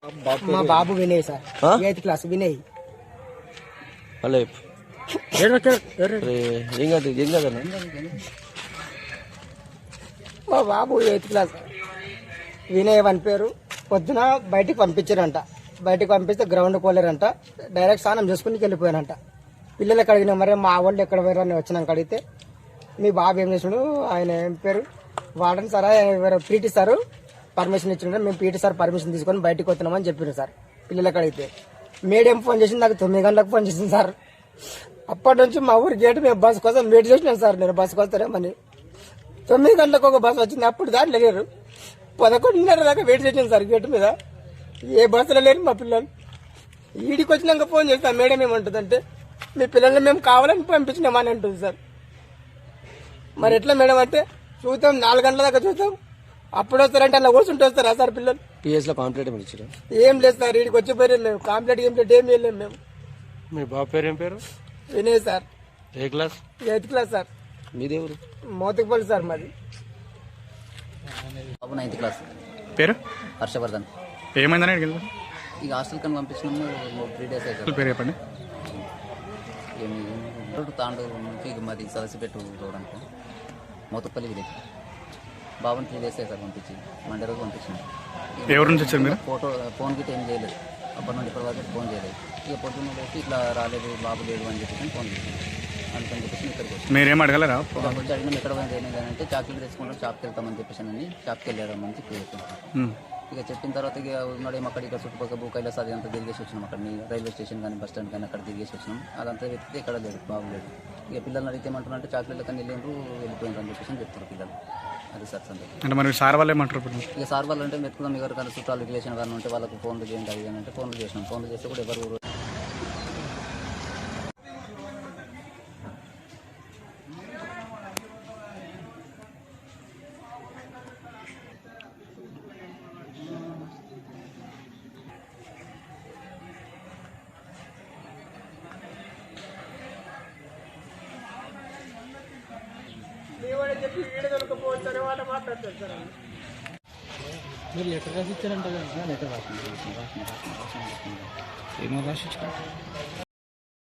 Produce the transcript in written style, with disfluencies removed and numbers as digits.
మా బాబు Vinay sir, 8th class Vinay. Hello ఏం కాదు మా బాబు 8th క్లాస్ వినయ్ అని పేరు. పొద్దున బయటికి పంపించారంట. బయటికి పంపిస్తే గ్రౌండ్ పోలేరంట. డైరెక్ట్ స్నానం చేసుకుని వెళ్ళిపోయారంట. పిల్లలకి అడిగిన మరి మా వాళ్ళు ఎక్కడ పోయారు అని వచ్చినాక అడిగితే మీ బాబు ఏం చేసినాడు, ఆయన ఏం పేరు వాడని సార్, పీటీ సార్ పర్మిషన్ ఇచ్చిండే, మేము పీటీ సార్ పర్మిషన్ తీసుకొని బయటకు వస్తున్నామని చెప్పారు సార్. పిల్లలకి అడిగితే మేడం ఫోన్ చేసింది, నాకు 9 గంటలకు ఫోన్ చేసింది సార్. అప్పటి నుంచి మా ఊరి గేటు మేము బస్సు కోసం వెయిట్ చేసినాను సార్. నేను బస్సుకు వస్తారేమని 9 గంటలకు ఒక బస్సు వచ్చింది. అప్పుడు దాంట్లో లేరు. 11:30 దాకా వెయిట్ చేసాను సార్ గేటు మీద. ఏ బస్సులో లేరు మా పిల్లలు. ఈడికి వచ్చినాక ఫోన్ చేస్తాను. మేడం ఏమంటుందంటే మీ పిల్లల్ని మేము కావాలని పంపించినామని అంటుంది సార్. మరి ఎట్లా మేడం అంటే చూద్దాం, 4 గంటల దాకా చూద్దాం, అప్పుడు వస్తారంటే అలా కూర్చుంటూ వస్తారా సార్ పిల్లలు? పిఎస్ లో కాంప్లైంట్ ఇచ్చారు. ఏం లేదు సార్, వీడికి వచ్చే పేరు మేము కాంప్లైంట్ ఏం వెళ్ళాము మేము. మీ బాబు పేరు ఏం పేరు? వినయ్ సార్, ఏ క్లాస్? 8th class sir. మీదేవరు? మోతుకుపల్లి సార్ మాది. బాబు 9th క్లాస్. పేరు? హర్షవర్ధన్. ఏమైందని అడిగింది? ఇక హాస్టల్ కని పంపించినాము. 3 days అయితే పేరు చెప్పండి. ఏమి తాండూరు నుంచి ఇక మాది సదసిపెట్టు చూడడానికి మోతుపల్లి విలేజ్. బాబుని 3 days అయితే పంపించి మండే రోజు పంపించినాం. ఎవరి నుంచి వచ్చారు మీరు? ఫోన్ గిట్ ఏం చేయలేదు. అప్పటి నుండి ఇప్పటి వరకు ఫోన్ చేయలేదు. ఇక పొద్దున్న లేచి ఇట్లా రాలేదు బాబు లేదు అని చెప్పేసి ఫోన్ చేసాను. అందుకని చెప్పేసి ఇక్కడికి వచ్చి మీరేం అడగలరా? వచ్చి అడిగినాం ఎక్కడ పోయింది ఏంటంటే చాక్లెట్ తెచ్చుకుంటాం, షాప్కి వెళ్తామని చెప్పేసి అని షాప్కి వెళ్ళారని చెప్పి చెప్పాను. ఇక చెప్పిన తర్వాత ఇక ఉన్నాడేమో అక్కడ ఇక్కడ చుట్టుపక్కల భూకైలాస్ అది అంతా తిరిగేసి వచ్చినాం. అక్కడ రైల్వే స్టేషన్ కానీ బస్ స్టాండ్ కానీ అక్కడ తిరిగేసి వచ్చినాం. అదంతా వెతికితే ఎక్కడ లేదు, బాగులేదు. ఇక పిల్లల్ని అడిగితే ఏమంటున్నారంటే చాక్లెట్లు కానీ వెళ్ళిపోయిండ్రు అని చెప్పేసి చెప్తారు పిల్లలు. అది సార్ సంగతి. అంటే మరి సార్ వాళ్ళు ఏమంటారు? ఇక సార్ వాళ్ళు అంటే వెతుకుదాం, ఎవరికైనా చుట్టాలు రిలేషన్ కానీ ఉంటే వాళ్ళకు ఫోన్లు చేయండి అది అంటే ఫోన్లు చేసినాం. ఫోన్లు చేస్తే కూడా ఎవరు మీరు లెటర్ రాసి ఇచ్చారంట. లెటర్ రాసి ఏమో రాసి